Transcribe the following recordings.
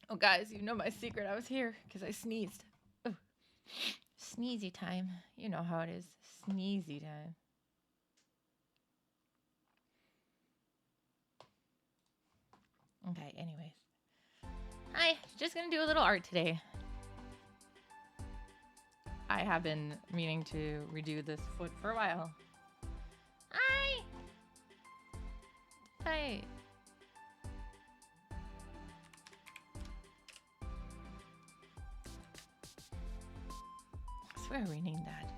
Oh, guys, you know my secret. I was here because I sneezed. Ooh. Sneezy time. You know how it is. Sneezy time. Okay, anyways. Hi, just gonna do a little art today. I have been meaning to redo this foot for a while. Hi! Hi. I swear we named that.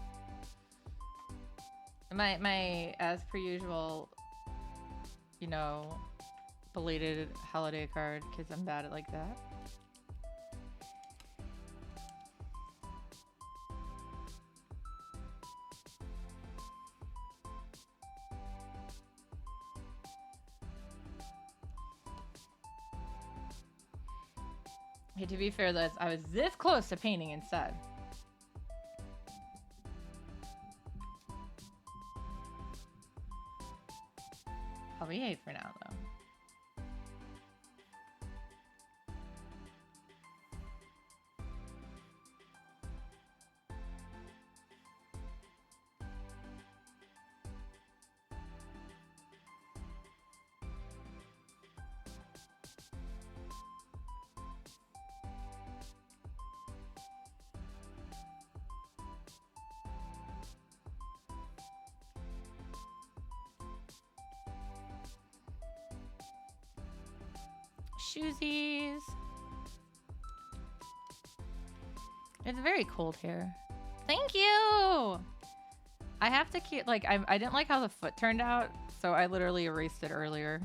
My as per usual, you know, belated holiday card, because I'm bad at like that. Hey, to be fair, I was this close to painting instead. I'll behave for now, though. Shoesies. It's very cold here. Thank you! I have to keep, like, I didn't like how the foot turned out, so I literally erased it earlier.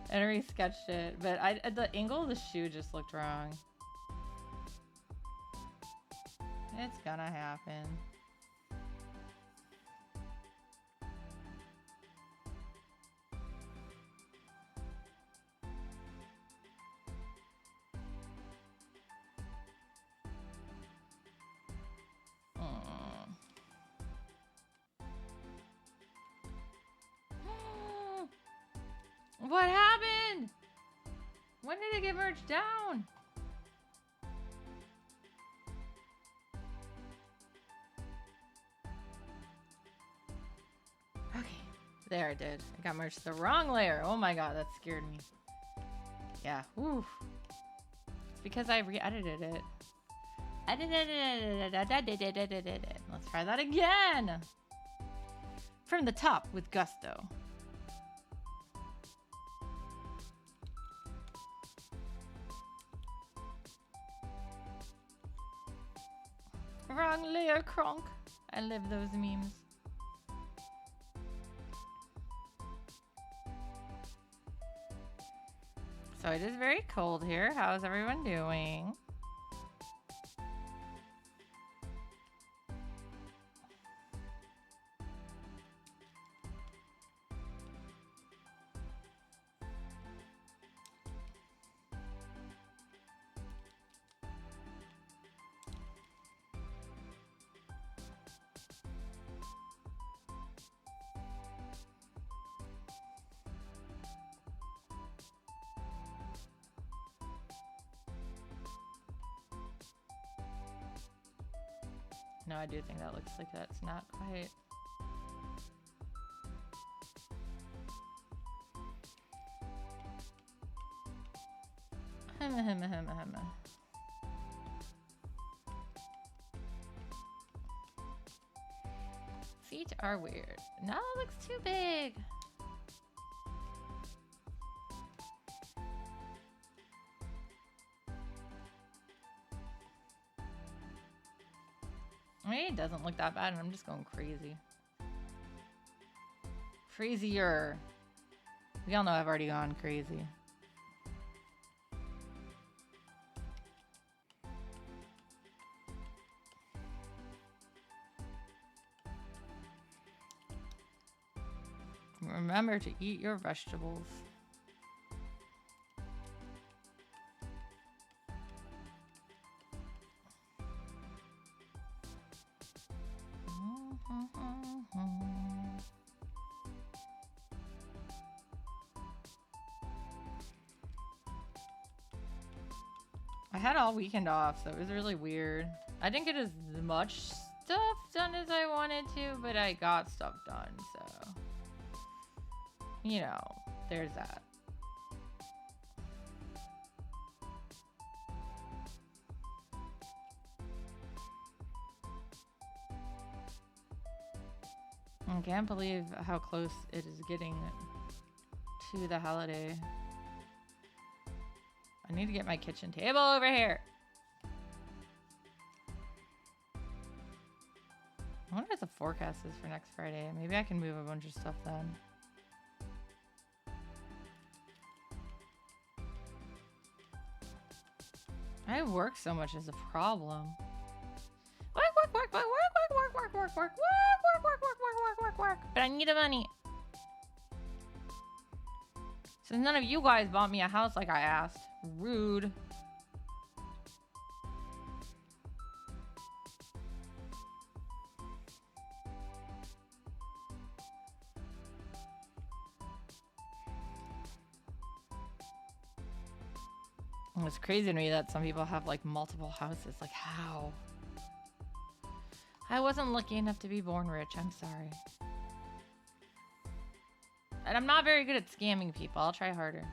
And re-sketched it, but the angle of the shoe just looked wrong. It's gonna happen. What happened? When did it get merged down? Okay, there it did. I got merged to the wrong layer. Oh my god, that scared me. Yeah, whew. because I re-edited it. Let's try that again. From the top with gusto. Wrong layer, Kronk. I love those memes. So it is very cold here. How's everyone doing? No, I do think that looks like that's not quite. Feet are weird. No, it looks too big. Maybe it doesn't look that bad and I'm just going crazy. Crazier. We all know I've already gone crazy. Remember to eat your vegetables. I had all weekend off, so it was really weird. I didn't get as much stuff done as I wanted to, but I got stuff done, so... You know, there's that. I can't believe how close it is getting to the holiday. I need to get my kitchen table over here. I wonder what the forecast is for next Friday. Maybe I can move a bunch of stuff then. I work so much is a problem. Work. But I need the money. So none of you guys bought me a house like I asked. Rude. It's crazy to me that some people have like multiple houses. Like how? I wasn't lucky enough to be born rich. I'm sorry. And I'm not very good at scamming people. I'll try harder.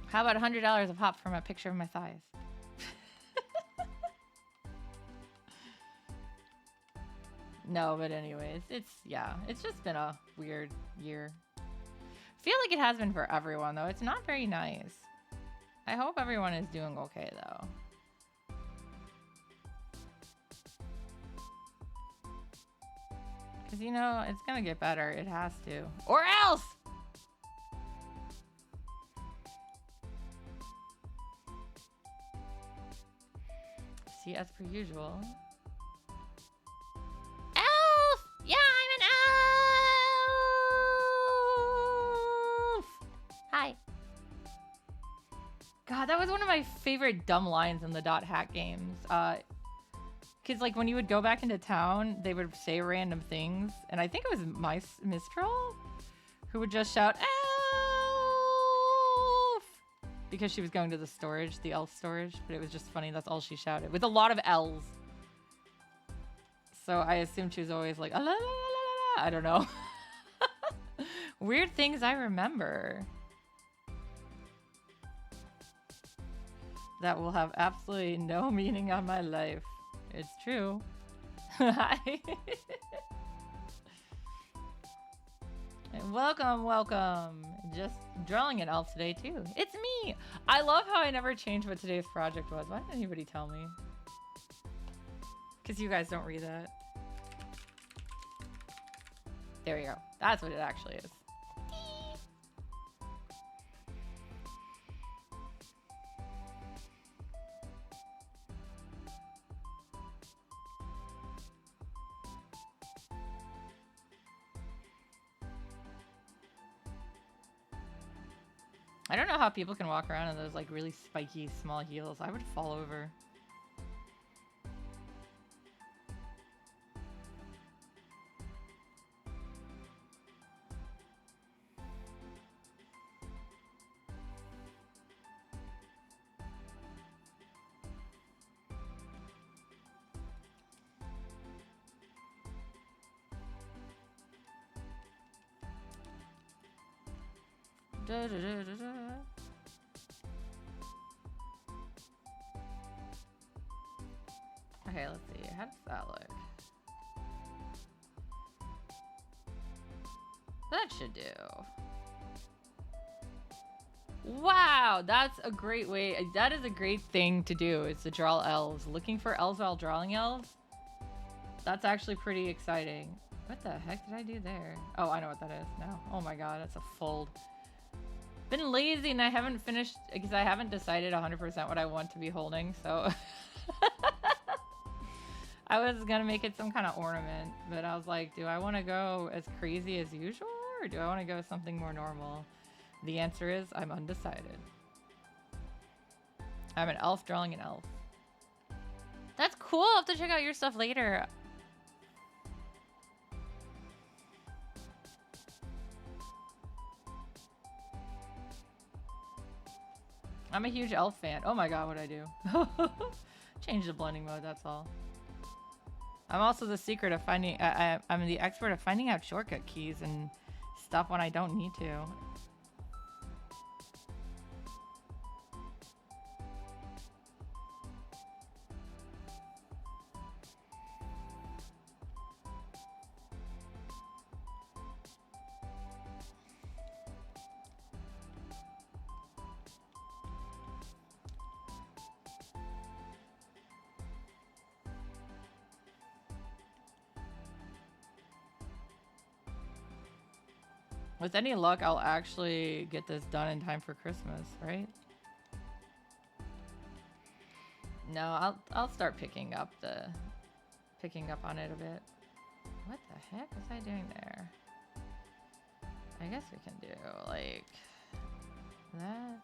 How about $100 a pop from a picture of my thighs? No, but anyways, it's just been a weird year. I feel like it has been for everyone, though. It's not very nice. I hope everyone is doing okay, though. Because, you know, it's gonna get better. It has to. Or else! See, as per usual. Yeah, I'm an elf! Hi. God, that was one of my favorite dumb lines in the Dot Hack games. Because, like, when you would go back into town, they would say random things. And I think it was Mistral who would just shout, elf! Because she was going to the storage, the elf storage. But it was just funny. That's all she shouted. With a lot of L's. So I assumed she was always like, "Ah, la, la, la, la, la." I don't know. Weird things I remember that will have absolutely no meaning on my life. It's true. Welcome, welcome. Just drawing an elf today too. It's me. I love how I never changed what today's project was. Why didn't anybody tell me? Because you guys don't read that. There you go. That's what it actually is. I don't know how people can walk around in those like really spiky small heels. I would fall over. Da, da, da, da, da. Okay, let's see. How does that look? That should do. Wow, that's a great way. That is a great thing to do, is to draw elves. Looking for elves while drawing elves? That's actually pretty exciting. What the heck did I do there? Oh, I know what that is now. Oh my god, that's a fold. Been lazy and I haven't finished because I haven't decided 100% what I want to be holding, so I was gonna make it some kind of ornament, but I was like, do I want to go as crazy as usual or do I want to go something more normal? The answer is I'm undecided. I'm an elf drawing an elf. That's cool. I'll have to check out your stuff later. I'm a huge elf fan. Oh my god, what'd I do? Change the blending mode, that's all. I'm also the secret of finding... I'm the expert of finding out shortcut keys and stuff when I don't need to. With any luck, I'll actually get this done in time for Christmas, right? No, I'll start picking up on it a bit. What the heck was I doing there? I guess we can do like that.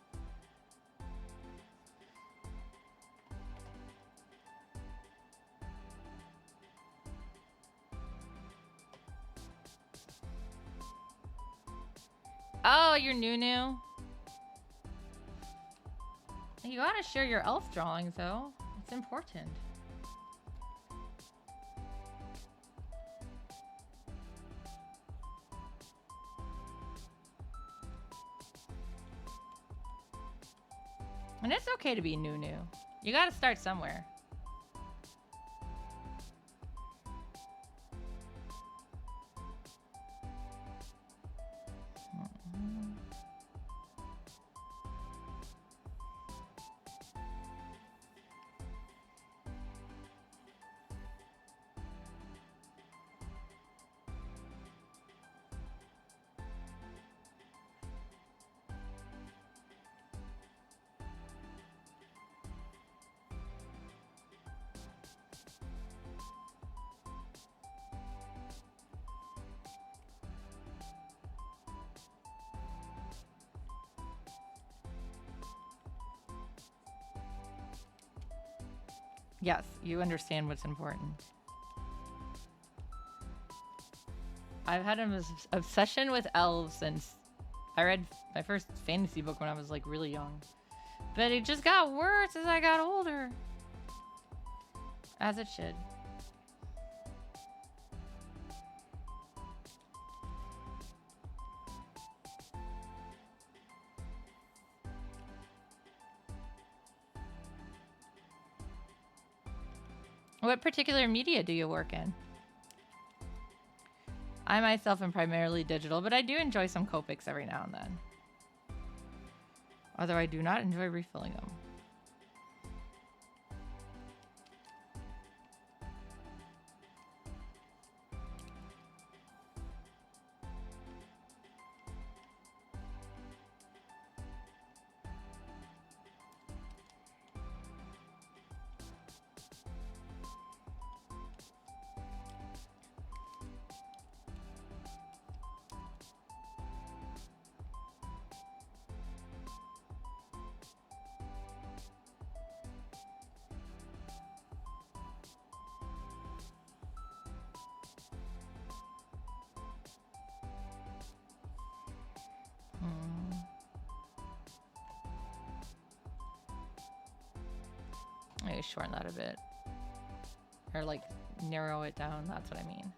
Oh, you're new. You gotta share your elf drawings, though. It's important. And it's okay to be new. You gotta start somewhere. Yes, you understand what's important. I've had an obsession with elves since I read my first fantasy book when I was like really young. But it just got worse as I got older. As it should. What particular media do you work in? I myself am primarily digital, but I do enjoy some Copics every now and then. Although I do not enjoy refilling them. Maybe shorten that a bit. Or like narrow it down, that's what I mean.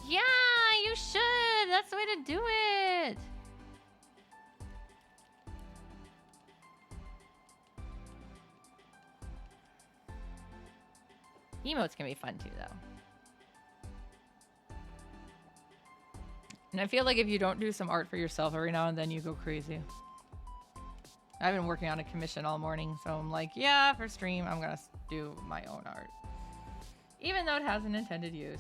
Yeah, you should! That's the way to do it! Emotes can be fun too, though. And I feel like if you don't do some art for yourself every now and then, you go crazy. I've been working on a commission all morning, so I'm like, yeah, for stream, I'm gonna do my own art. Even though it has an intended use.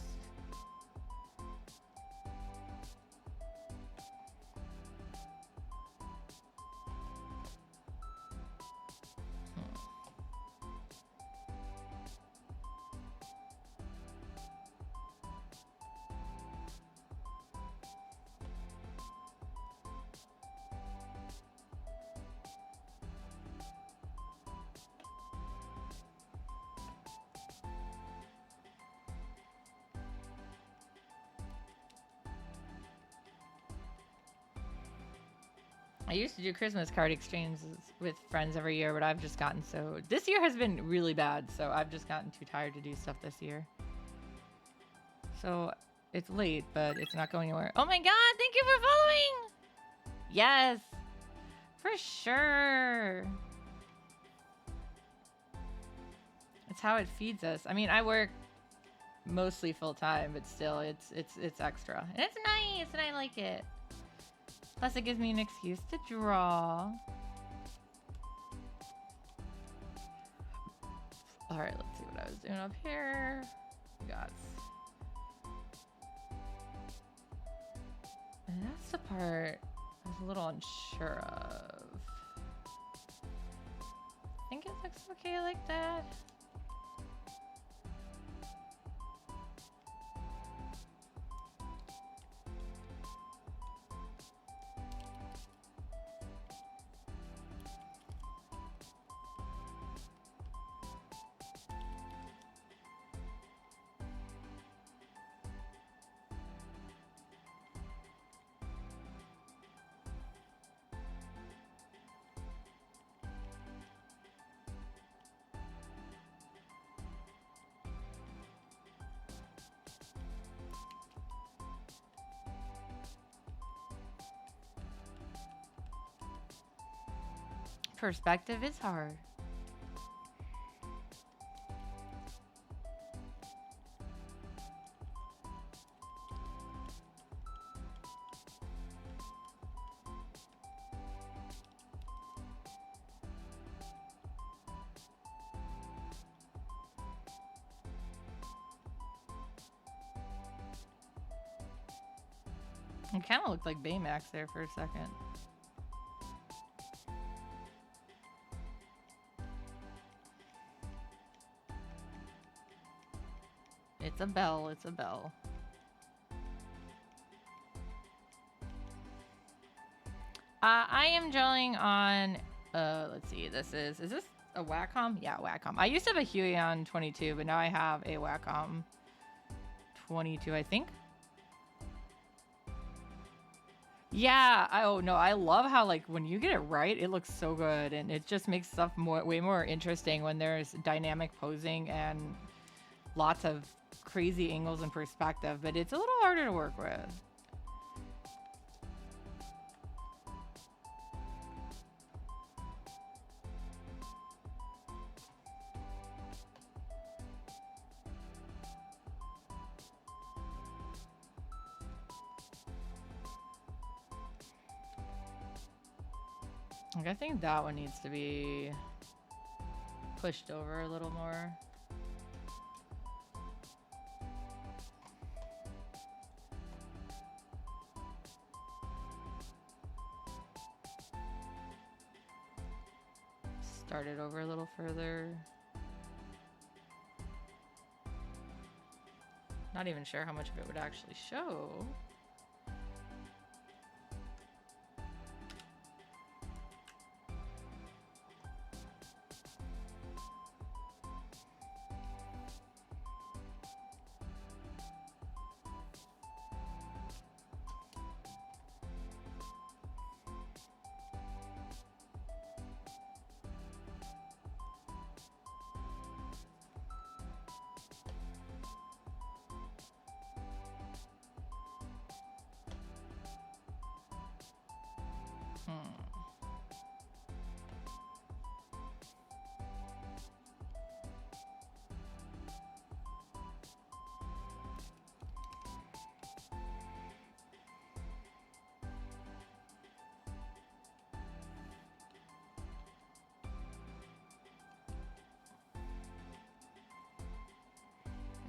I used to do Christmas card exchanges with friends every year, but I've just gotten so... This year has been really bad, so I've just gotten too tired to do stuff this year. So, it's late, but it's not going anywhere. Oh my god, thank you for following! Yes! For sure! It's how it feeds us. I mean, I work mostly full-time, but still, it's extra. And it's nice, and I like it. Plus, it gives me an excuse to draw. Alright, let's see what I was doing up here. Got. And that's the part I was a little unsure of. I think it looks okay like that. Perspective is hard. It kind of looked like Baymax there for a second. It's a bell, it's a bell. I am drawing on, let's see, is this a Wacom? Yeah, Wacom. I used to have a Huion 22, but now I have a Wacom 22, I think. Yeah, oh no, I love how like when you get it right, it looks so good, and it just makes stuff way more interesting when there's dynamic posing and lots of crazy angles and perspective, but it's a little harder to work with. Like, I think that one needs to be pushed over a little more. Start it over a little further. Not even sure how much of it would actually show.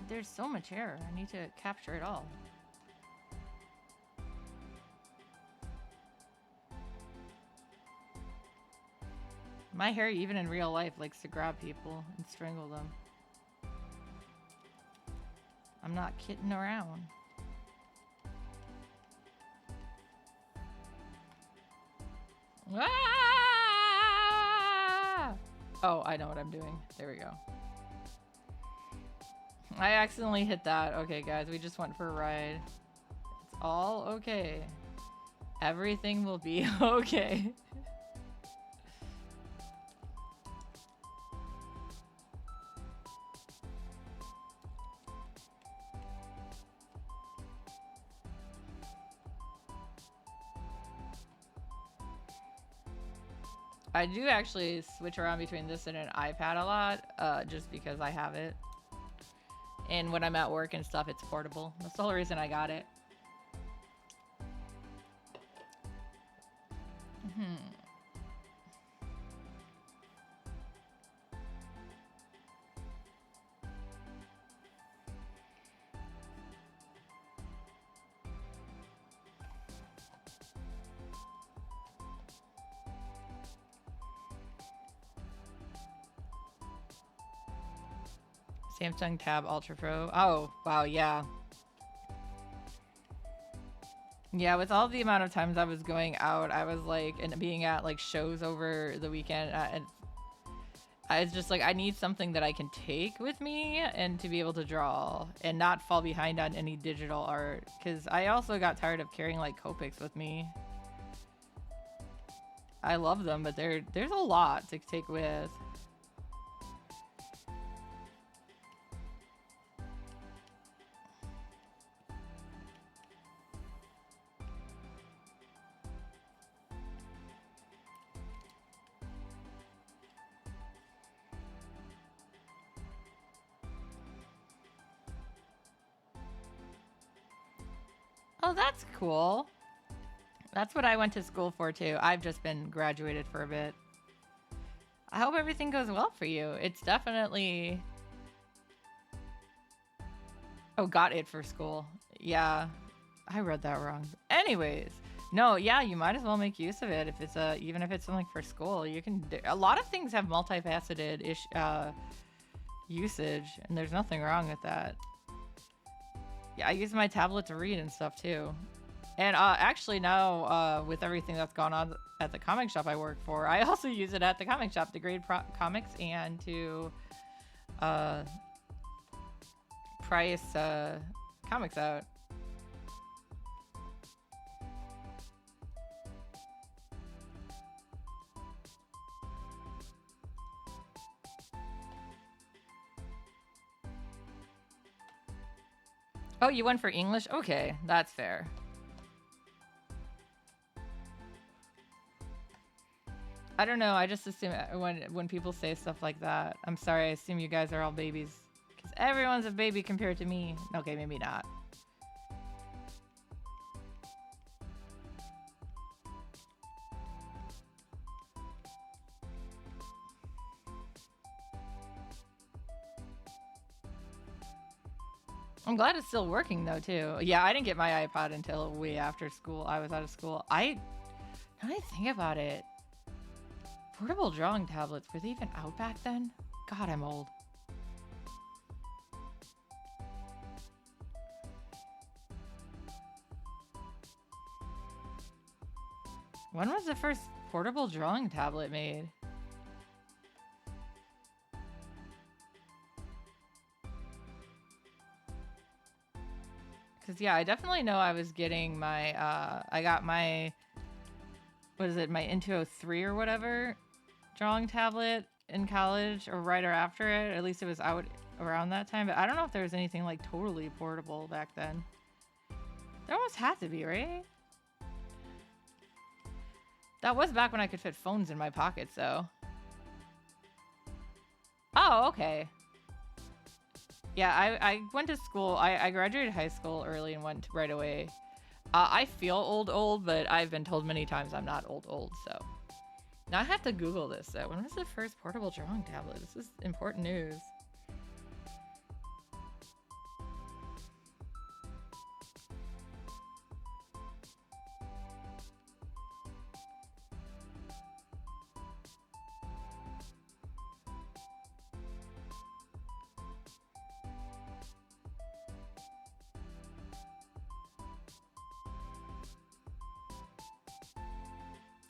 There's so much hair. I need to capture it all. My hair, even in real life, likes to grab people and strangle them. I'm not kidding around. Ah! Oh, I know what I'm doing. There we go. I accidentally hit that. Okay, guys, we just went for a ride. It's all okay. Everything will be okay. I do actually switch around between this and an iPad a lot, just because I have it. And when I'm at work and stuff, it's portable. That's the whole reason I got it. Samsung Tab Ultra Pro. Oh, wow, yeah. Yeah, with all the amount of times I was going out, I was like, and being at like shows over the weekend, and I was just like, I need something that I can take with me and to be able to draw and not fall behind on any digital art. Because I also got tired of carrying like Copics with me. I love them, but there's a lot to take with. Oh, that's cool. That's what I went to school for too. I've just been graduated for a bit. I hope everything goes well for you. It's definitely... Oh, got it for school. Yeah, I read that wrong. Anyways, no, yeah, you might as well make use of it if it's even if it's something for school. You can do, a lot of things have multifaceted usage, and there's nothing wrong with that. Yeah, I use my tablet to read and stuff too. And actually now, with everything that's gone on at the comic shop I work for, I also use it at the comic shop to grade comics and to price comics out. Oh, you went for English? Okay, that's fair. I don't know. I just assume when people say stuff like that, I'm sorry. I assume you guys are all babies, because everyone's a baby compared to me. Okay, maybe not. I'm glad it's still working though too. Yeah, I didn't get my iPod until way after school. I was out of school. Now that I think about it, portable drawing tablets, were they even out back then? God, I'm old. When was the first portable drawing tablet made? Because, yeah, I definitely know I was getting my, I got my, what is it, my Intuo 3 or whatever drawing tablet in college, or right or after it. At least it was out around that time. But I don't know if there was anything, like, totally portable back then. There almost had to be, right? That was back when I could fit phones in my pockets, though. Oh, okay. Yeah, I went to school. I graduated high school early and went right away. I feel old, but I've been told many times I'm not old, so. Now I have to Google this, though. When was the first portable drawing tablet? This is important news.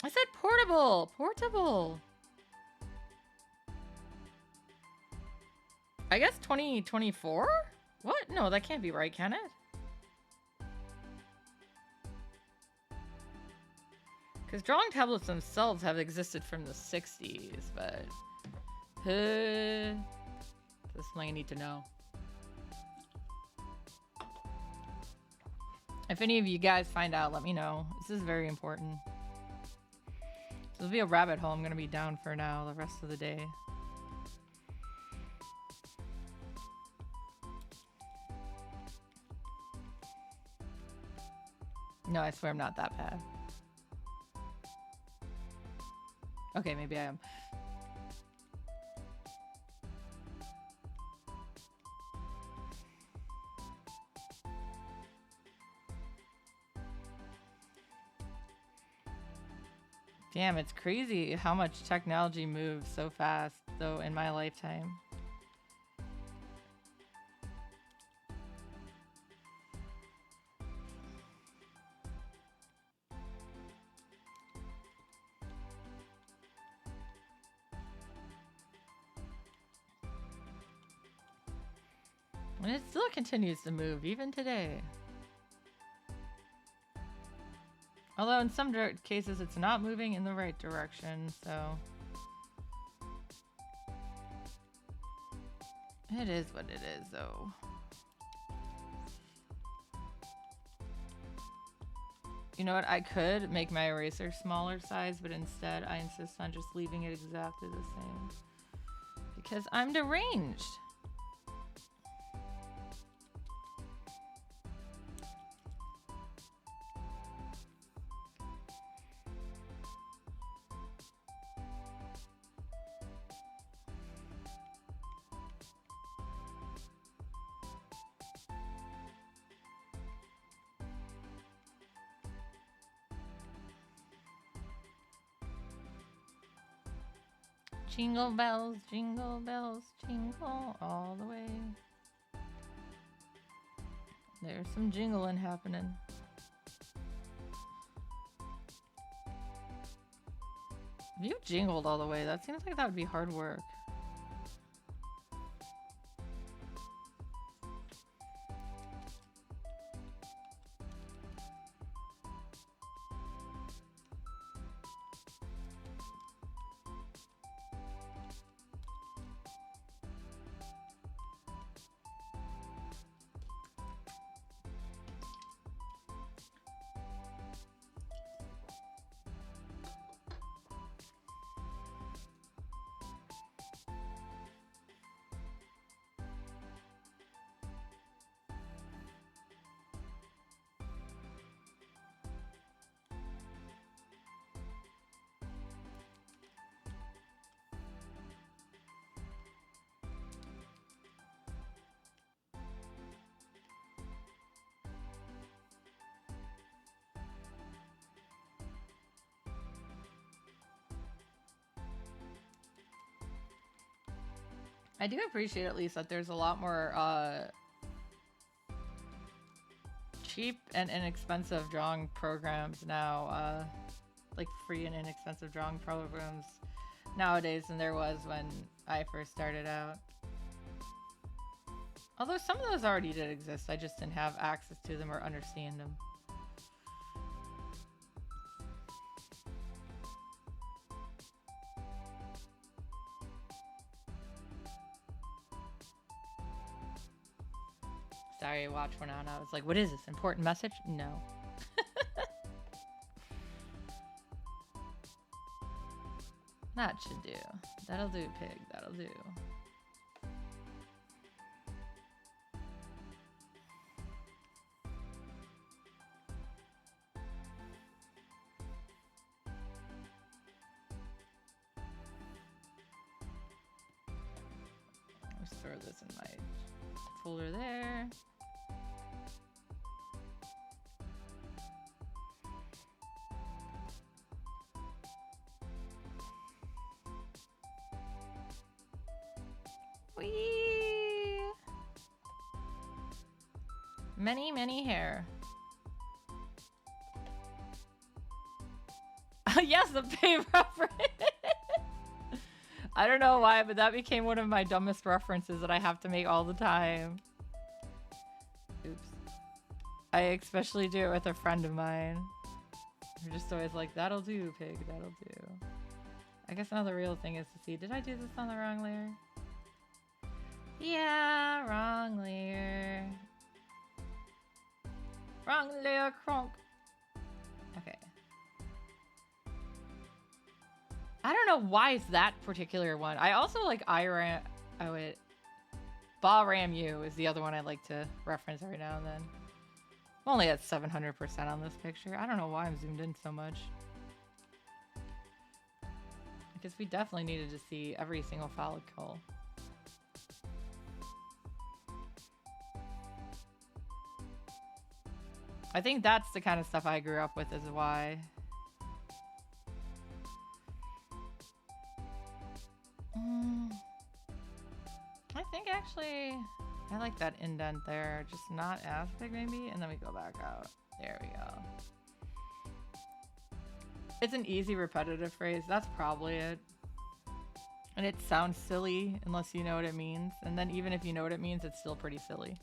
I said portable! Portable! I guess 2024? What? No, that can't be right, can it? Because drawing tablets themselves have existed from the 60s, but... this is something I need to know. If any of you guys find out, let me know. This is very important. This will be a rabbit hole I'm gonna be down for now the rest of the day. No, I swear I'm not that bad. Okay, maybe I am. Damn, it's crazy how much technology moves so fast, though, in my lifetime. And it still continues to move, even today. Although in some cases it's not moving in the right direction, so... It is what it is, though. You know what? I could make my eraser smaller size, but instead I insist on just leaving it exactly the same. Because I'm deranged! Jingle bells, jingle all the way. There's some jingling happening. If you jingled all the way, that seems like that would be hard work. I do appreciate at least that there's a lot more cheap and inexpensive drawing programs now, like free and inexpensive drawing programs nowadays than there was when I first started out. Although some of those already did exist, I just didn't have access to them or understand them. Sorry, watch went on. I was like, what is this? Important message? No. That should do. That'll do, pig. That'll do. Let's throw this in my folder there. Whee! Many, many hair. Yes, the pay reference. I don't know why, but that became one of my dumbest references that I have to make all the time. Oops. I especially do it with a friend of mine. We're just always like, that'll do, pig, that'll do. I guess another real thing is to see, did I do this on the wrong layer? Yeah, wrong layer. Wrong layer, cronk. Okay. I don't know why it's that particular one. I also like Ba-Ram U is the other one I like to reference every now and then. I'm only at 700% on this picture. I don't know why I'm zoomed in so much. Because we definitely needed to see every single follicle. I think that's the kind of stuff I grew up with is why. I think actually I like that indent there, just not as big maybe, and then we go back out. There we go. It's an easy repetitive phrase, that's probably it. And it sounds silly unless you know what it means, and then even if you know what it means, it's still pretty silly.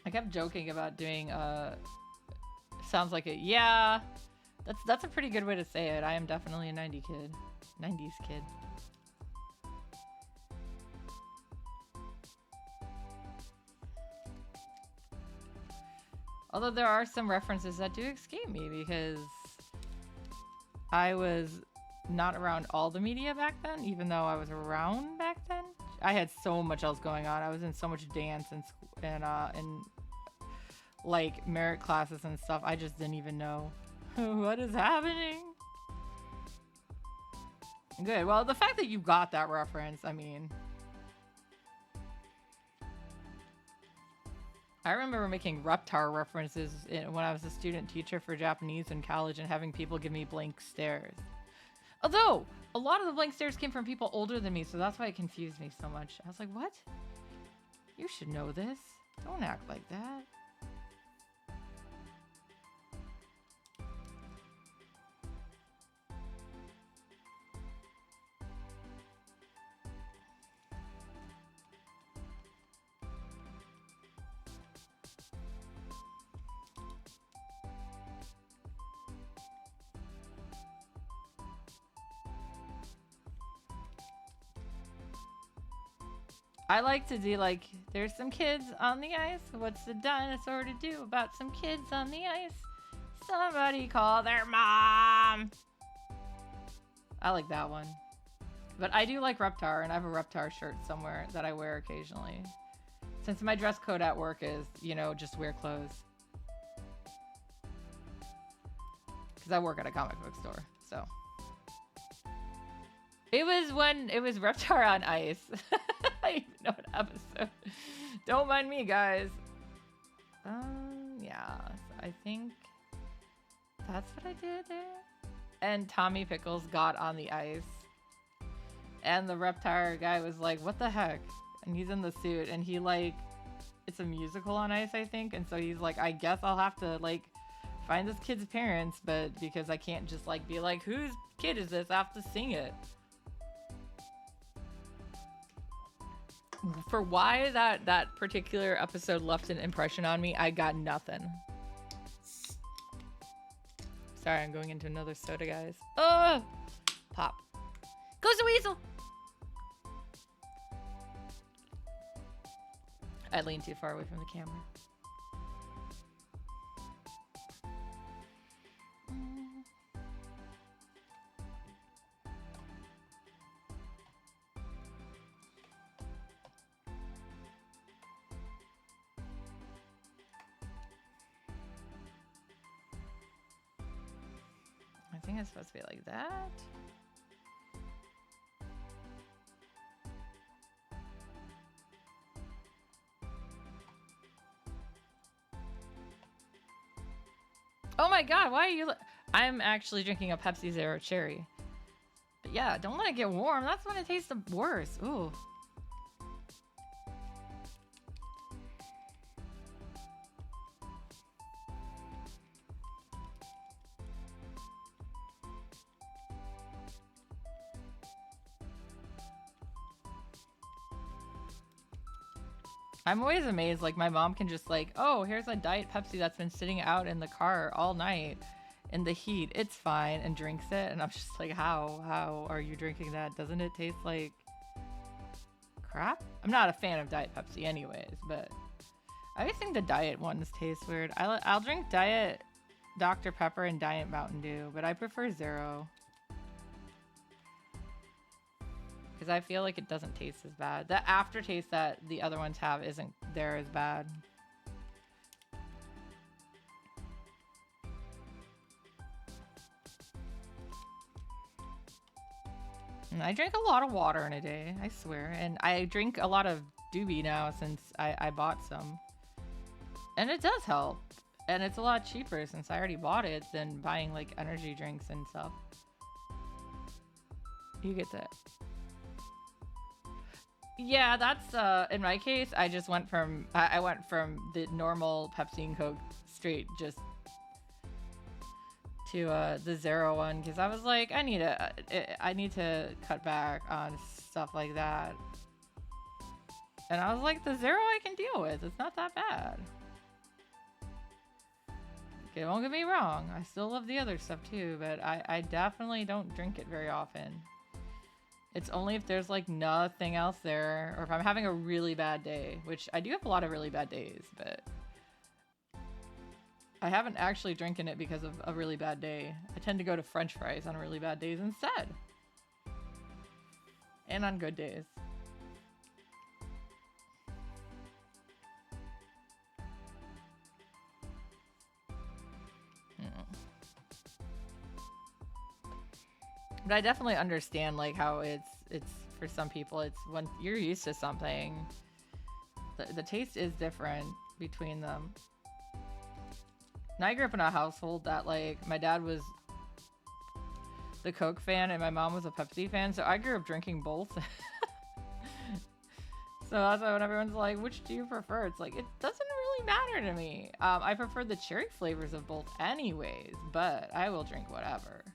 I kept joking about doing sounds like it. Yeah, that's a pretty good way to say it. I am definitely a 90s kid. Although there are some references that do escape me because I was not around all the media back then, even though I was around back then. I had so much else going on. I was in so much dance and like merit classes and stuff. I just didn't even know what is happening. Good. Well, the fact that you got that reference, I mean, I remember making Reptar references when I was a student teacher for Japanese in college and having people give me blank stares. Although, a lot of the blank stares came from people older than me, so that's why it confused me so much. I was like, what? You should know this. Don't act like that. I like to do like, there's some kids on the ice. What's the dinosaur to do about some kids on the ice? Somebody call their mom. I like that one. But I do like Reptar, and I have a Reptar shirt somewhere that I wear occasionally. Since my dress code at work is, you know, just wear clothes. because I work at a comic book store. So it was when it was Reptar on Ice. I even know what episode. Don't mind me, guys. Yeah, I think that's what I did there. And Tommy Pickles got on the ice. And the Reptar guy was like, what the heck? And he's in the suit and he like, it's a musical on ice, I think. And so he's like, I guess I'll have to like find this kid's parents, but because I can't just like be like, whose kid is this? I have to sing it. For why that particular episode left an impression on me, I got nothing. Sorry, I'm going into another soda, guys. Oh, pop. Goes the weasel. I leaned too far away from the camera. I think it's supposed to be like that. Oh my god, why are you... I'm actually drinking a Pepsi Zero Cherry. But yeah, don't let it get warm. That's when it tastes the worst. Ooh. I'm always amazed, like, my mom can just, like, oh, here's a Diet Pepsi that's been sitting out in the car all night in the heat. It's fine, and drinks it. And I'm just like, how are you drinking that? Doesn't it taste like crap? I'm not a fan of Diet Pepsi anyways, but I always think the diet ones taste weird. I'll drink Diet Dr. Pepper and Diet Mountain Dew, but I prefer Zero. Because I feel like it doesn't taste as bad. The aftertaste that the other ones have isn't there as bad. And I drink a lot of water in a day, I swear. And I drink a lot of Doobie now since I bought some. And it does help. And it's a lot cheaper since I already bought it than buying like energy drinks and stuff. You get that. Yeah, that's in my case. I just went from I went from the normal Pepsi and Coke straight just to the Zero one because I was like, I need to cut back on stuff like that. And I was like, the Zero I can deal with. It's not that bad. Okay, don't get me wrong. I still love the other stuff too, but I definitely don't drink it very often. It's only if there's like nothing else there, or if I'm having a really bad day, which I do have a lot of really bad days, but I haven't actually drinking it because of a really bad day. I tend to go to French fries on really bad days instead. And on good days. But I definitely understand like how it's for some people, it's when you're used to something, the taste is different between them. And I grew up in a household that like my dad was the Coke fan and my mom was a Pepsi fan, so I grew up drinking both. So that's why when everyone's like, which do you prefer? It's like, it doesn't really matter to me. I prefer the cherry flavors of both anyways, but I will drink whatever.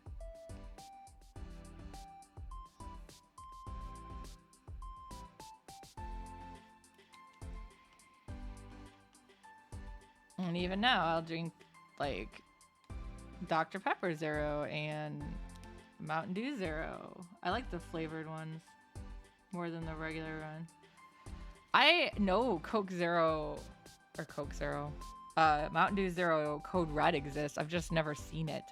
And even now, I'll drink, like, Dr. Pepper Zero and Mountain Dew Zero. I like the flavored ones more than the regular one. I know Coke Zero, or Coke Zero, Mountain Dew Zero Code Red exists. I've just never seen it.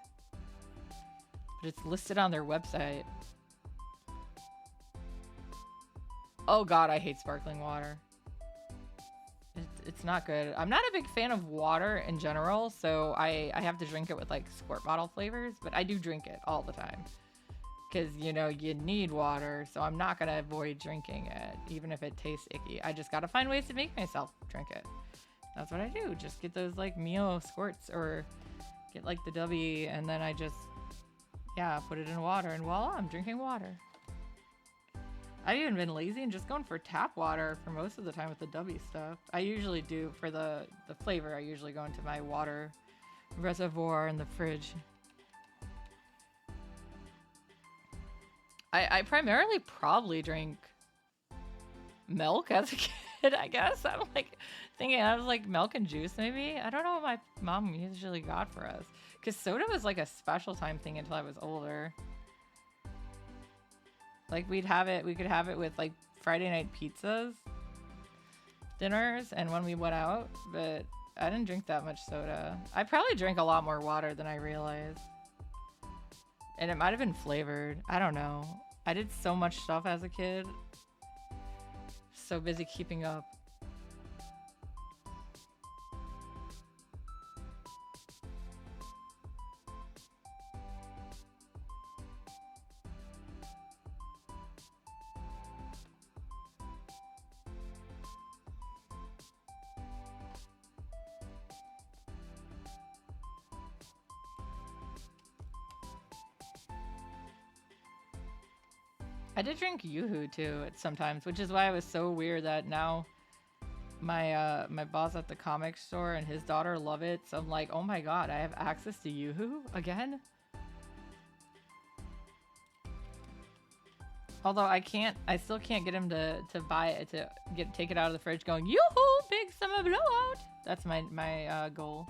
But it's listed on their website. Oh god, I hate sparkling water. it's not good. I'm not a big fan of water in general, so I have to drink it with like squirt bottle flavors, but I do drink it all the time. Because, you know, you need water, so I'm not going to avoid drinking it, even if it tastes icky. I just got to find ways to make myself drink it. That's what I do. Just get those, like, Mio squirts or get, like, the W, and then I just, yeah, put it in water, and voila, I'm drinking water. I've even been lazy and just going for tap water for most of the time with the W stuff. I usually do, for the flavor, I usually go into my water reservoir in the fridge. I primarily probably drink milk as a kid, I guess. I'm like thinking I was like milk and juice maybe. I don't know what my mom usually got for us. Because soda was like a special time thing until I was older. Like we could have it with like Friday night pizzas, dinners, and when we went out, but I didn't drink that much soda. I probably drank a lot more water than I realized. And it might have been flavored. I don't know. I did so much stuff as a kid. So busy keeping up. I did drink Yoo-Hoo too sometimes, which is why it was so weird that now my my boss at the comic store and his daughter love it. So I'm like, oh my god, I have access to Yoo-Hoo again? Although I still can't get him to buy it, to take it out of the fridge going, Yoo-Hoo, big summer blowout. That's my goal.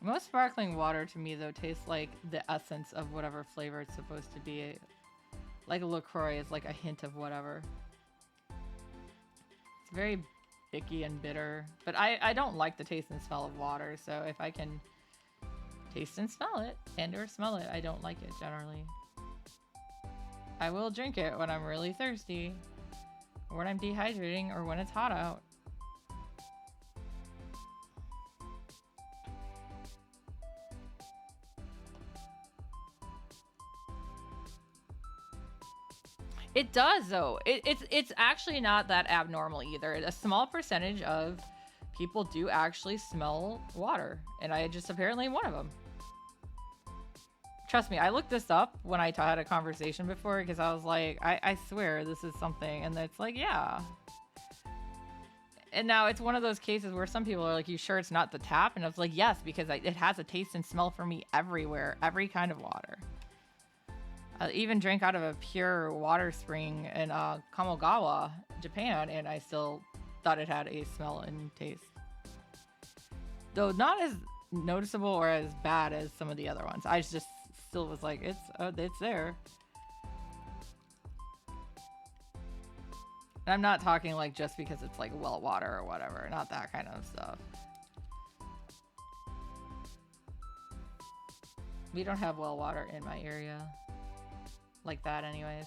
Most sparkling water to me, though, tastes like the essence of whatever flavor it's supposed to be. Like a LaCroix is like a hint of whatever. It's very bicky and bitter. But I don't like the taste and smell of water, so if I can taste and smell it, and or smell it, I don't like it generally. I will drink it when I'm really thirsty, or when I'm dehydrating, or when it's hot out. It does, though. It's actually not that abnormal either. A small percentage of people do actually smell water, and I just apparently am one of them. Trust me, I looked this up when I had a conversation before because I was like, I swear this is something, and it's like, yeah. And now it's one of those cases where some people are like, you sure it's not the tap? And I was like, yes, because it has a taste and smell for me everywhere, every kind of water. I even drank out of a pure water spring in Kamogawa, Japan, and I still thought it had a smell and taste. Though not as noticeable or as bad as some of the other ones. I just still was like, it's there. And I'm not talking like just because it's like well water or whatever, not that kind of stuff. We don't have well water in my area. Like that anyways.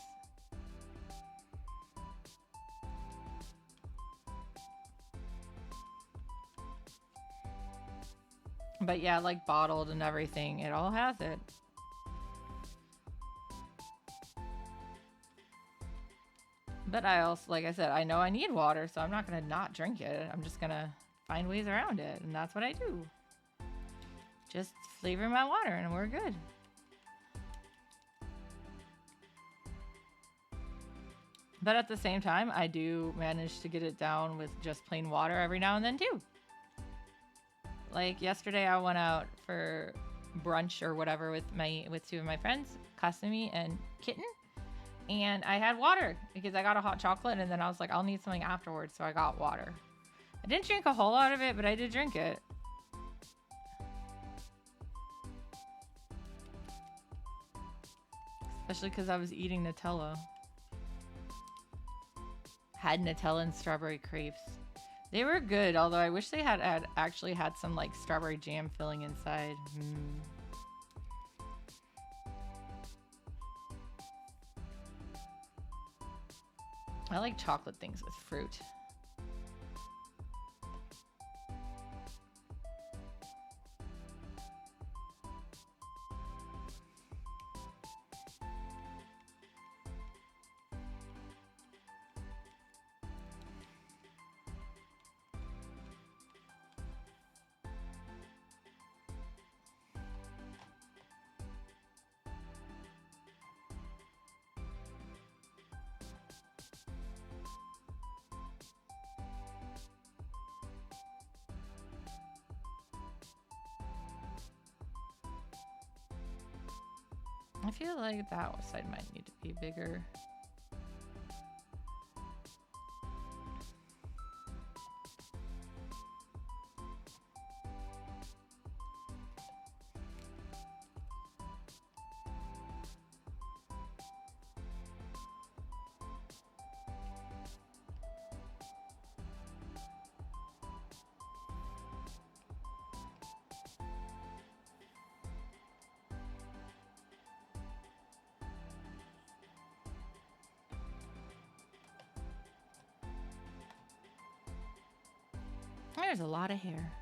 But yeah, like bottled and everything, it all has it. But I also, like I said, I know I need water, so I'm not gonna not drink it. I'm just gonna find ways around it, and that's what I do. Just flavor my water and we're good. But at the same time, I do manage to get it down with just plain water every now and then too. Like yesterday, I went out for brunch or whatever with two of my friends, Kasumi and Kitten, and I had water because I got a hot chocolate, and then I was like, I'll need something afterwards, so I got water. I didn't drink a whole lot of it, but I did drink it. Especially because I was eating Nutella. Had Nutella and strawberry crepes. They were good, although I wish they had actually had some like strawberry jam filling inside. I like chocolate things with fruit. I feel like that side might need to be bigger. There's a lot of hair.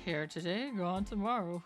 Hair today, gone tomorrow.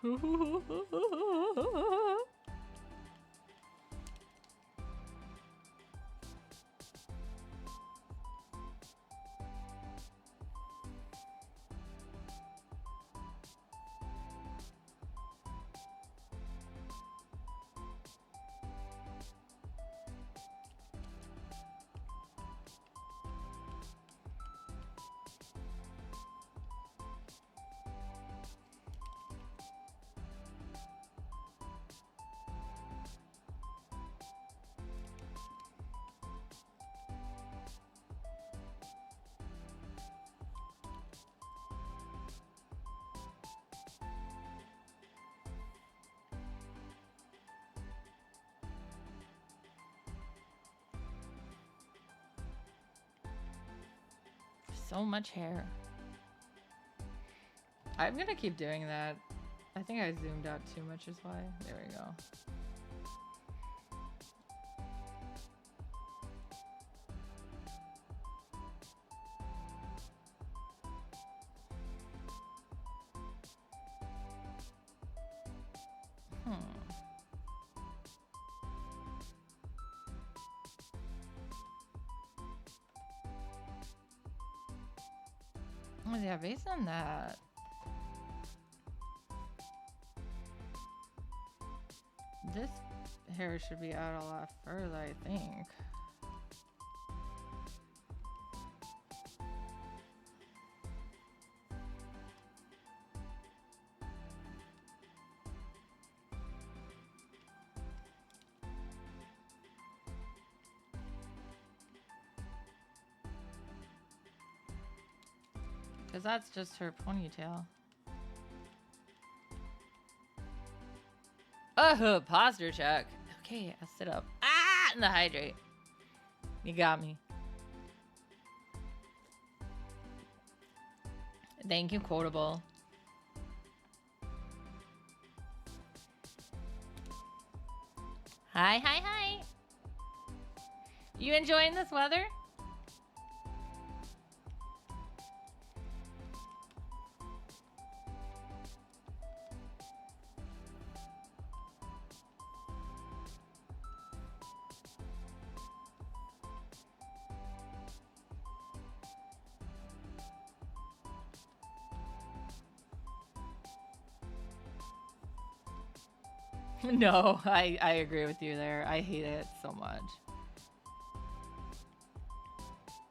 So much hair. I'm gonna keep doing that. I think I zoomed out too much is why. There we go. Yeah, based on that, this hair should be out a lot further, I think. Because that's just her ponytail. Oh, posture check. Okay, I'll sit up. Ah, and the hydrate. You got me. Thank you, Quotable. Hi, hi, hi. You enjoying this weather? No, I agree with you there. I hate it so much.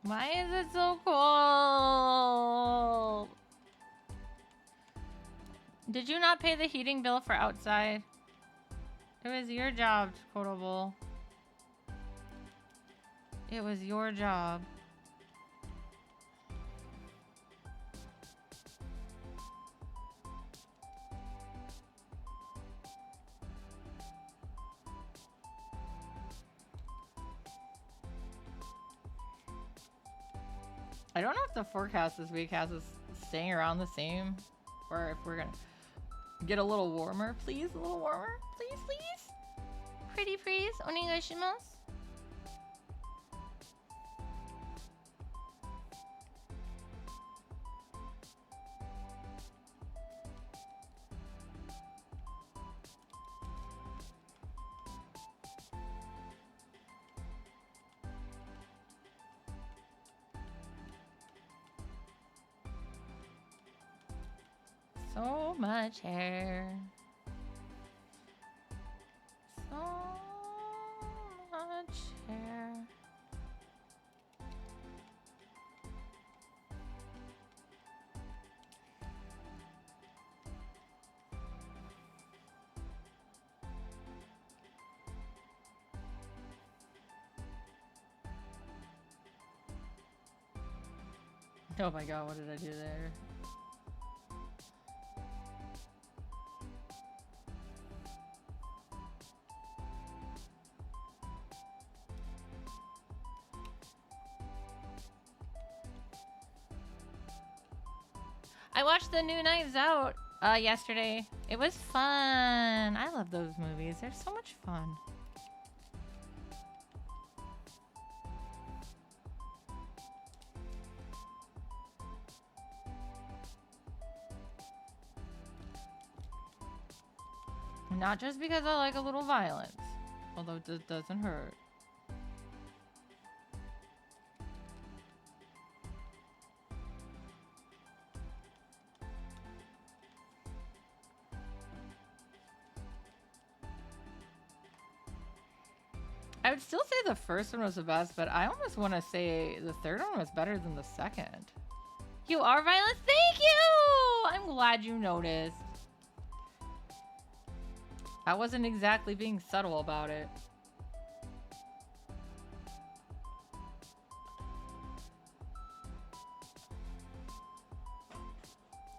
Why is it so cold? Did you not pay the heating bill for outside? It was your job, Quotable. It was your job. I don't know if the forecast this week has us staying around the same, or if we're gonna get a little warmer. Please, a little warmer. Please, please. Pretty please. Onegaishimasu. So much hair. So much hair. Oh my god, what did I do there? I watched the new Knives Out yesterday. It was fun. I love those movies. They're so much fun. Not just because I like a little violence, although it doesn't hurt. I would still say the first one was the best, but I almost want to say the third one was better than the second. You are violent? Thank you! I'm glad you noticed. I wasn't exactly being subtle about it.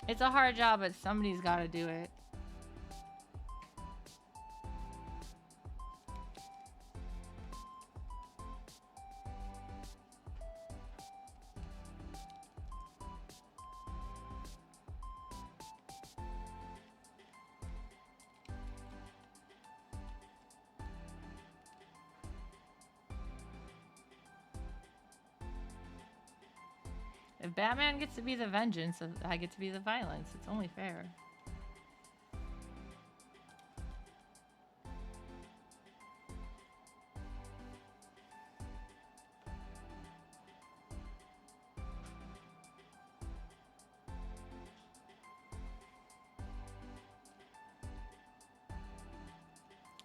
It's a hard job, but somebody's got to do it. If Batman gets to be the vengeance, I get to be the violence. It's only fair.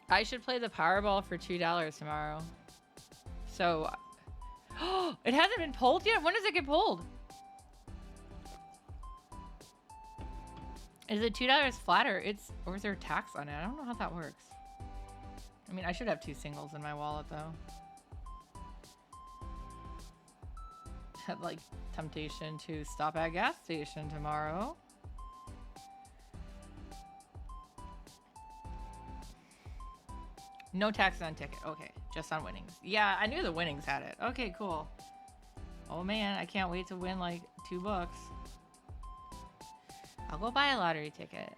I should play the Powerball for $2 tomorrow. So, it hasn't been pulled yet? When does it get pulled? Is it $2 flat or is there tax on it? I don't know how that works. I mean, I should have 2 singles in my wallet though. Have like temptation to stop at a gas station tomorrow. No tax on ticket. Okay, just on winnings. Yeah, I knew the winnings had it. Okay, cool. Oh man, I can't wait to win like $2. I'll go buy a lottery ticket.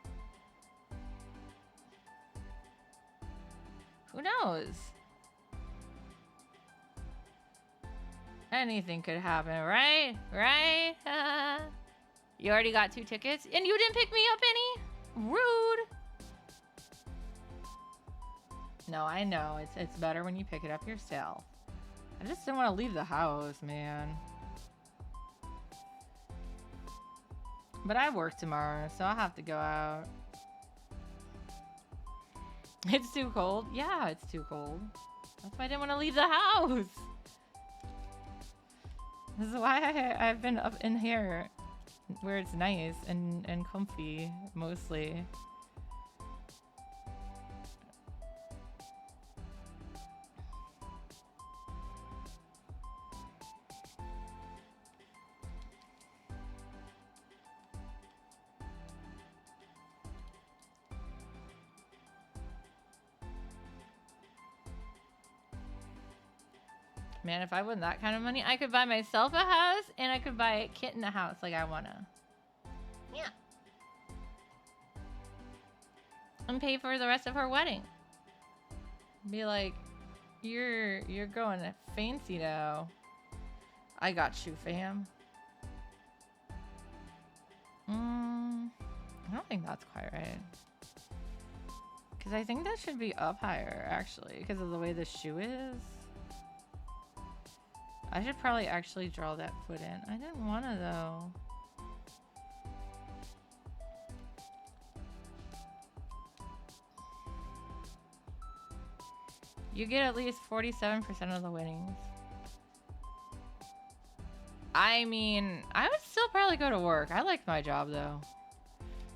Who knows? Anything could happen, right? Right? You already got 2 tickets? And you didn't pick me up any? Rude! No, I know. It's better when you pick it up yourself. I just didn't want to leave the house, man. But I work tomorrow, so I'll have to go out. It's too cold? Yeah, it's too cold. That's why I didn't want to leave the house. This is why I've been up in here where it's nice and comfy, mostly. Man, if I won that kind of money, I could buy myself a house and I could buy a kitten a house like I wanna. Yeah. And pay for the rest of her wedding. Be like, you're going fancy now. I got you, fam. I don't think that's quite right. Because I think that should be up higher, actually, because of the way the shoe is. I should probably actually draw that foot in. I didn't want to, though. You get at least 47% of the winnings. I mean, I would still probably go to work. I like my job, though.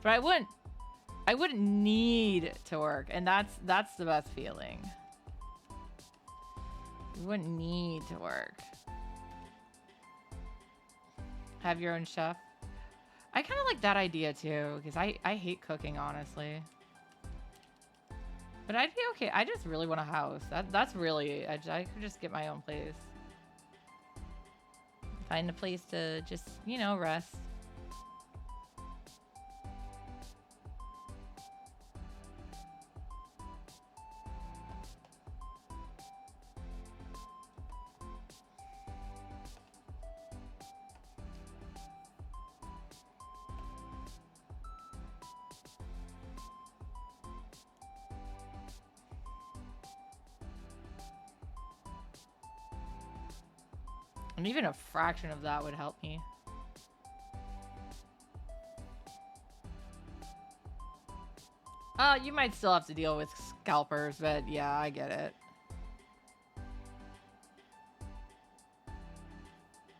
But I wouldn't need to work, and that's the best feeling. You wouldn't need to work. Have your own chef. I kind of like that idea too, because I hate cooking, honestly. But I'd be okay. I just really want a house. That's really, I could just get my own place. Find a place to just, you know, rest. And even a fraction of that would help me. You might still have to deal with scalpers, but yeah, I get it.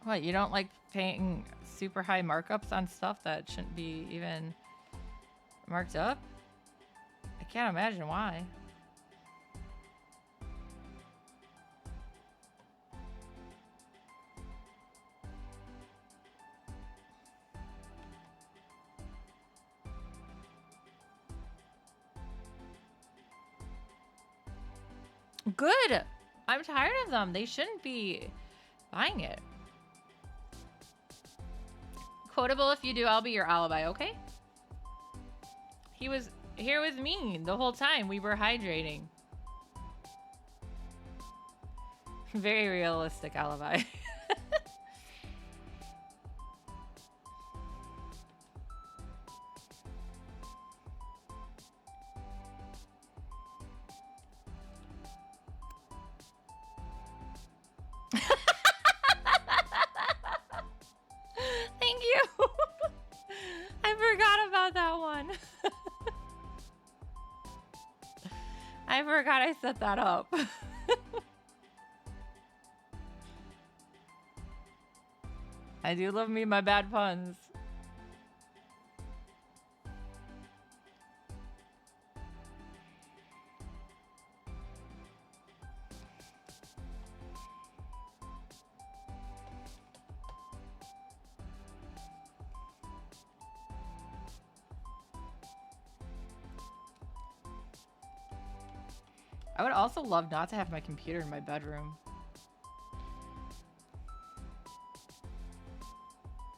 What, you don't like paying super high markups on stuff that shouldn't be even marked up? I can't imagine why. Good! I'm tired of them. They shouldn't be buying it. Quotable, if you do, I'll be your alibi, okay? He was here with me the whole time. We were hydrating. Very realistic alibi. Thank you. I forgot about that one. I forgot I set that up. I do love me my bad puns. I would also love not to have my computer in my bedroom.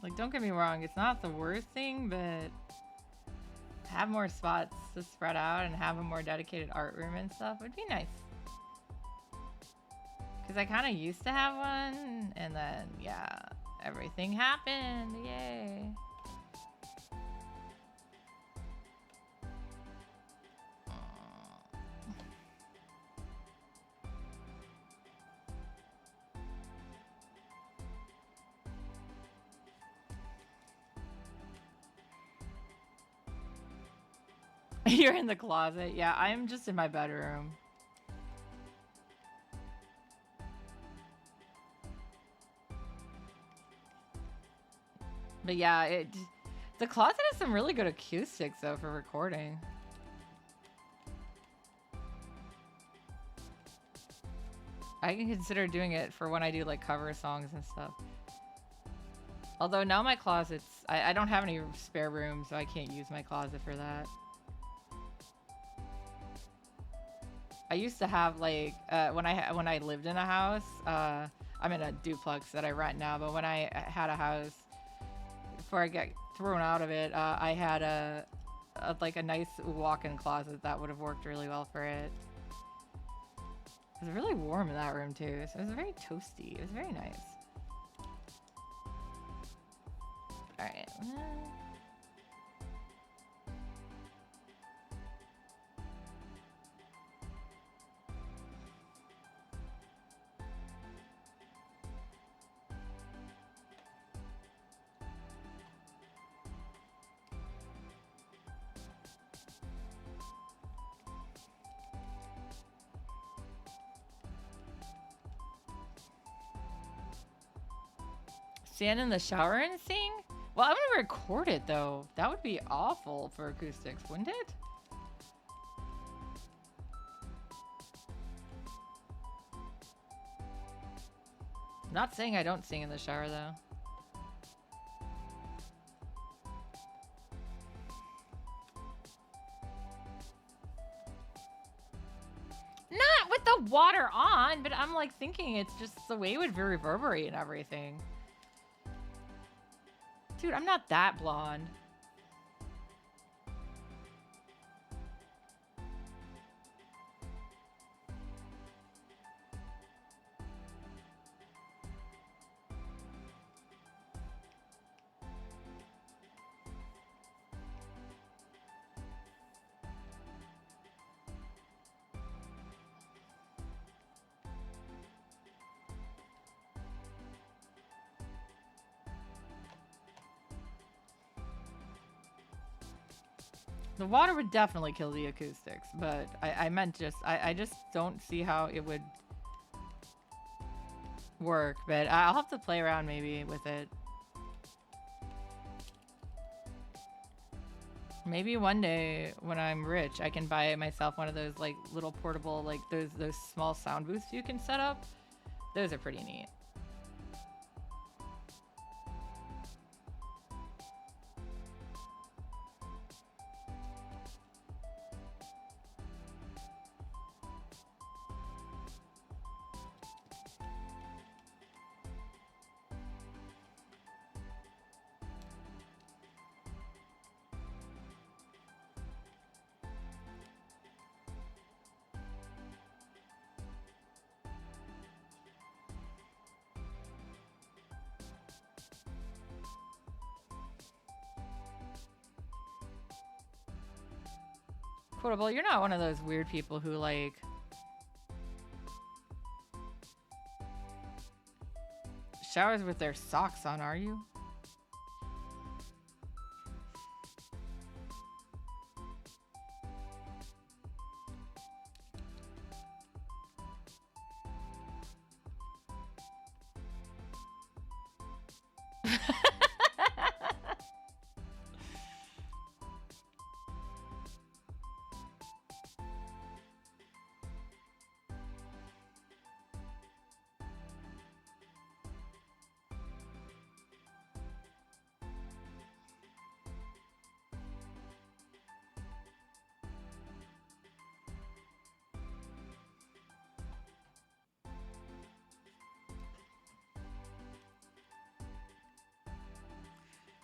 Like, don't get me wrong, it's not the worst thing, but have more spots to spread out and have a more dedicated art room and stuff would be nice. Because I kind of used to have one, and then, yeah, everything happened. Yay. You're in the closet. Yeah, I'm just in my bedroom. But yeah, the closet has some really good acoustics though for recording. I can consider doing it for when I do like cover songs and stuff. Although now my closet's, I don't have any spare room, so I can't use my closet for that. I used to have like when I lived in a house. I'm in a duplex that I rent now, but when I had a house before I got thrown out of it, I had like a nice walk-in closet that would have worked really well for it. It was really warm in that room too, so it was very toasty. It was very nice. All right. Stand in the shower and sing? Well, I'm gonna record it though. That would be awful for acoustics, wouldn't it? I'm not saying I don't sing in the shower though. Not with the water on, but I'm like thinking it's just the way it would reverberate and everything. Dude, I'm not that blonde. The water would definitely kill the acoustics, but I meant just, I just don't see how it would work, but I'll have to play around maybe with it. Maybe one day when I'm rich, I can buy myself one of those like little portable, like those small sound booths you can set up. Those are pretty neat. Quotable, you're not one of those weird people who like showers with their socks on, are you?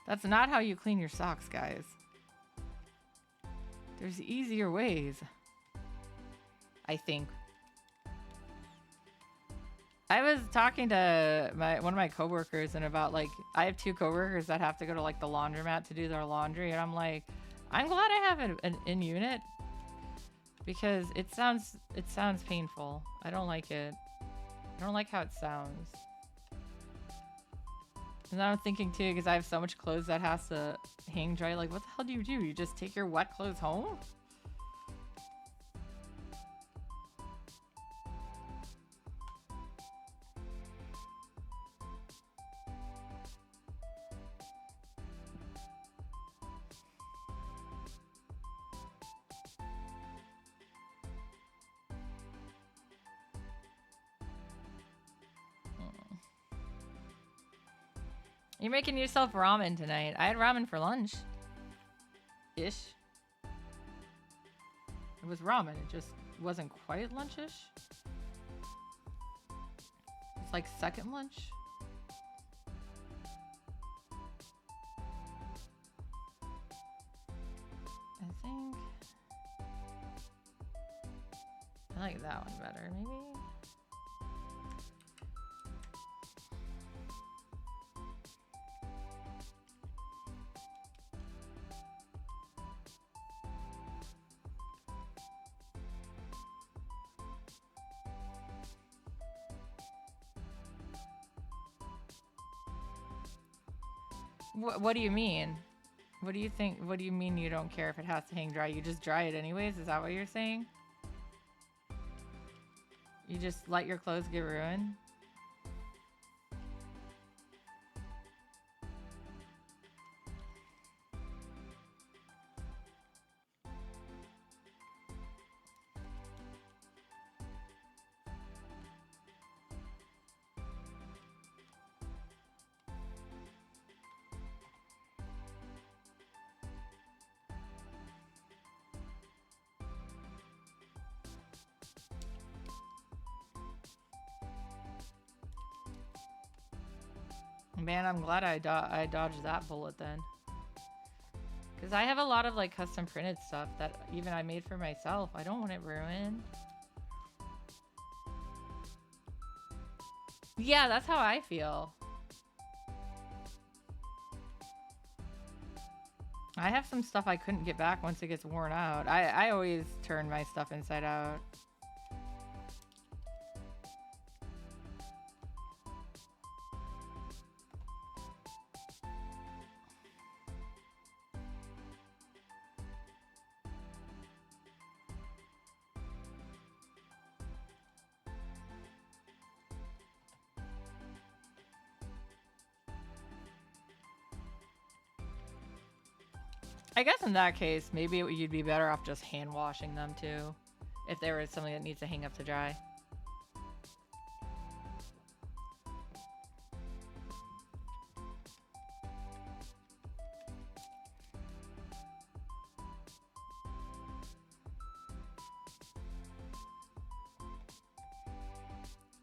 That's not how you clean your socks, guys. There's easier ways, I think. I was talking to one of my coworkers and about like I have two coworkers that have to go to like the laundromat to do their laundry, and I'm like, I'm glad I have an in-unit because it sounds painful. I don't like it. I don't like how it sounds. And then I'm thinking too, because I have so much clothes that has to hang dry. Like, what the hell do? You just take your wet clothes home? You're making yourself ramen tonight. I had ramen for lunch. Ish. It was ramen. It just wasn't quite lunch-ish. It's like second lunch. I think I like that one better, maybe. What do you mean? What do you think? What do you mean you don't care if it has to hang dry? You just dry it anyways? Is that what you're saying? You just let your clothes get ruined? Man, I'm glad I dodged that bullet then. Because I have a lot of like custom printed stuff that even I made for myself. I don't want it ruined. Yeah, that's how I feel. I have some stuff I couldn't get back once it gets worn out. I always turn my stuff inside out. I guess in that case, maybe you'd be better off just hand washing them too, if there was something that needs to hang up to dry.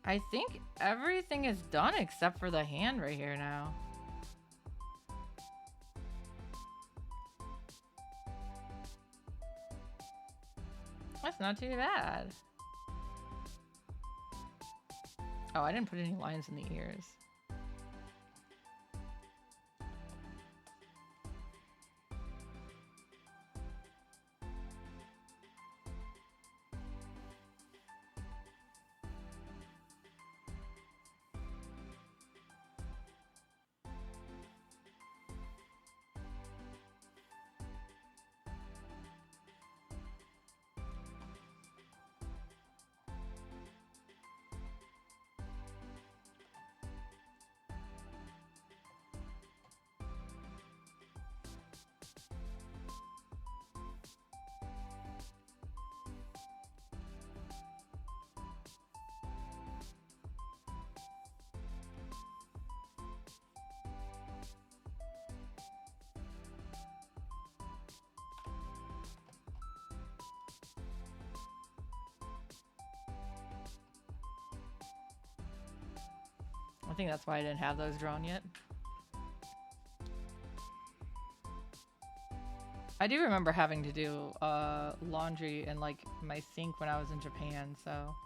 I think everything is done except for the hand right here now. That's not too bad. Oh, I didn't put any lines in the ears. I think that's why I didn't have those drawn yet. I do remember having to do laundry in like my sink when I was in Japan, so.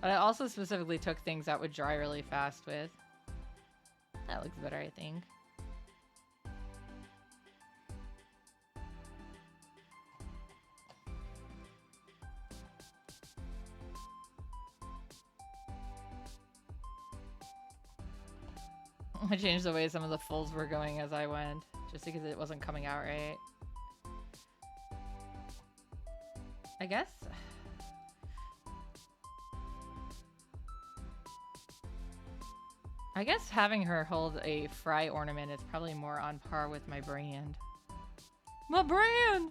But I also specifically took things that would dry really fast with. That looks better, I think. I changed the way some of the folds were going as I went, just because it wasn't coming out right. I guess. I guess having her hold a fry ornament is probably more on par with my brand. My brand!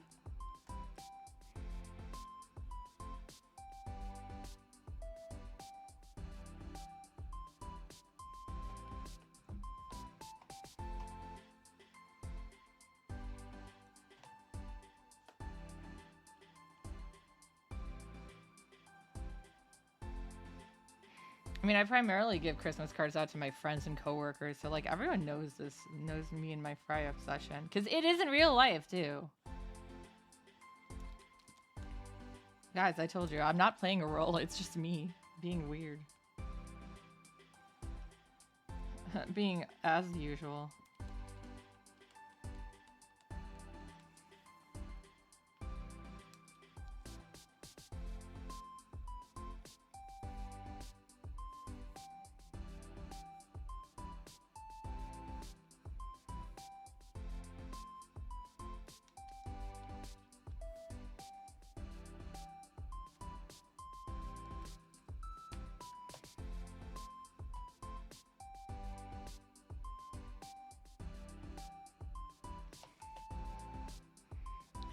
I mean, I primarily give Christmas cards out to my friends and coworkers, so like everyone knows this, knows me and my fry obsession, because it is in real life too. Guys, I told you, I'm not playing a role. It's just me being weird, being as usual.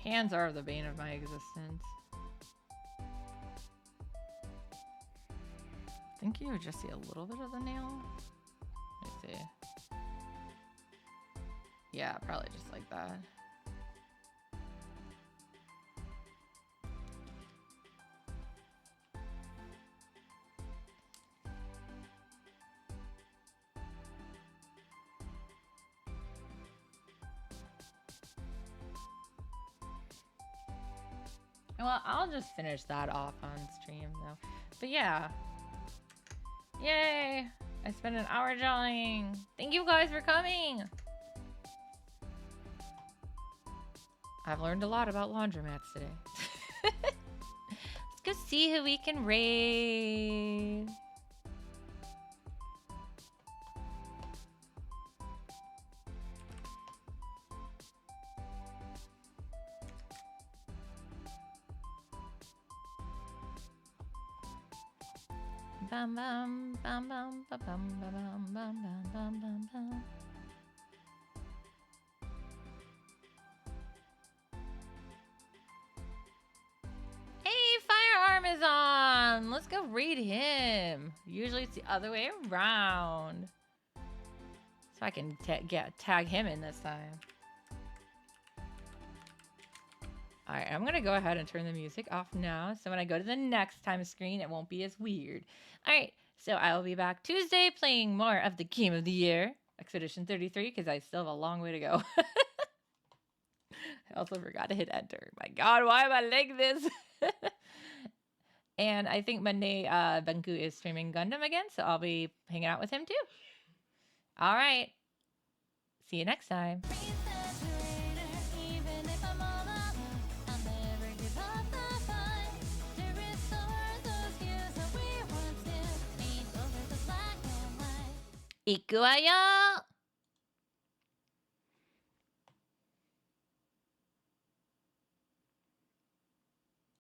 Hands are the bane of my existence. I think you would just see a little bit of the nail. Let me see. Yeah, probably just like that. Well, I'll just finish that off on stream though. But yeah. Yay! I spent an hour drawing. Thank you guys for coming. I've learned a lot about laundromats today. Let's go see who we can raid. Bam bam bam bam bam bam bam bam bam bam bam. Hey, Firearm is on. Let's go raid him. Usually it's the other way around. So I can tag him in this time. Alright, I'm gonna go ahead and turn the music off now, so when I go to the next time screen, it won't be as weird. Alright, so I will be back Tuesday playing more of the Game of the Year, Expedition 33, because I still have a long way to go. I also forgot to hit enter. My god, why am I like this? And I think Monday, Benku is streaming Gundam again, so I'll be hanging out with him too. Alright, see you next time. Ikuwayo!